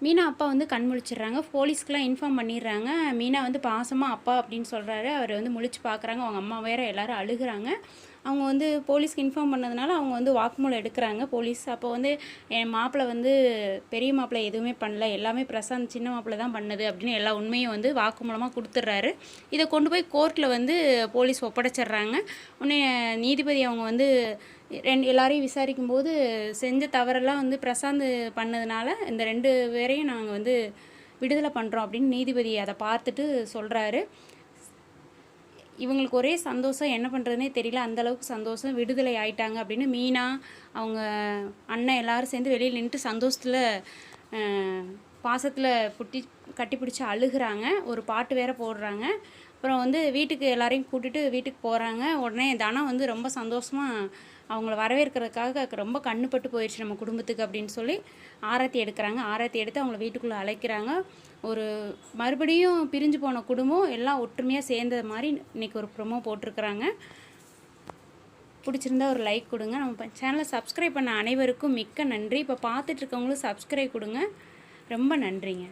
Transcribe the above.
மீனா அப்பா வந்து கண் முழிச்சிடுறாங்க. போலீஸ்க்குலாம் இன்ஃபார்ம் பண்ணிடுறாங்க. மீனா வந்து பாசமா அப்பா அப்படின்னு சொல்கிறாரு. அவர் வந்து முழிச்சு பார்க்குறாங்க. அவங்க அம்மா வேற எல்லாரும் அழுகுறாங்க. அவங்க வந்து போலீஸ்க்கு இன்ஃபார்ம் பண்ணதுனால அவங்க வந்து வாக்குமூலம் எடுக்கிறாங்க போலீஸ். அப்போ வந்து என் மாப்பிள்ளை வந்து பெரிய மாப்பிள்ளை எதுவுமே பண்ணல, எல்லாமே பிரசாந்த் சின்ன மாப்பிள்ளை தான் பண்ணுது அப்படின்னு எல்லா உண்மையும் வந்து வாக்குமூலமாக கொடுத்துட்றாரு. இதை கொண்டு போய் கோர்ட்டில் வந்து போலீஸ் ஒப்படைச்சிட்றாங்க. உடனே நீதிபதி அவங்க வந்து எல்லாரையும் விசாரிக்கும்போது செஞ்ச தவறெல்லாம் வந்து பிரசாந்த் பண்ணதுனால இந்த 2 பேரையும் நாங்கள் வந்து விடுதலை பண்ணுறோம் அப்படின்னு நீதிபதி அதை பார்த்துட்டு சொல்கிறாரு. இவங்களுக்கு ஒரே சந்தோஷம், என்ன பண்ணுறதுனே தெரியல, அந்தளவுக்கு சந்தோஷம், விடுதலை ஆயிட்டாங்க அப்படின்னு மீனா அவங்க அண்ணன் எல்லோரும் சேர்ந்து வெளியில் நின்றுட்டு சந்தோஷத்தில் பாசத்தில் கட்டி பிடிச்சி அழுகிறாங்க. ஒரு பாட்டு வேற போடுறாங்க. அப்புறம் வந்து வீட்டுக்கு எல்லாரையும் கூட்டிகிட்டு வீட்டுக்கு போகிறாங்க. உடனே தனம் வந்து ரொம்ப சந்தோஷமாக அவங்கள வரவேற்கிறதுக்காக ரொம்ப கண்ணுப்பட்டு போயிடுச்சு நம்ம குடும்பத்துக்கு அப்படின்னு சொல்லி ஆரத்தி எடுக்கிறாங்க. ஆரத்தி எடுத்து அவங்கள வீட்டுக்குள்ளே அழைக்கிறாங்க. ஒரு மறுபடியும் பிரிஞ்சு போன குடும்பம் எல்லாம் ஒற்றுமையாக சேர்ந்த மாதிரி இன்றைக்கி ஒரு ப்ரோமோ போட்டிருக்கிறாங்க. பிடிச்சிருந்தா ஒரு லைக் கொடுங்க. நம்ம சேனலை சப்ஸ்கிரைப் பண்ண அனைவருக்கும் மிக்க நன்றி. இப்போ பார்த்துட்ருக்கவங்களும் சப்ஸ்கிரைப் கொடுங்க. ரொம்ப நன்றிங்க.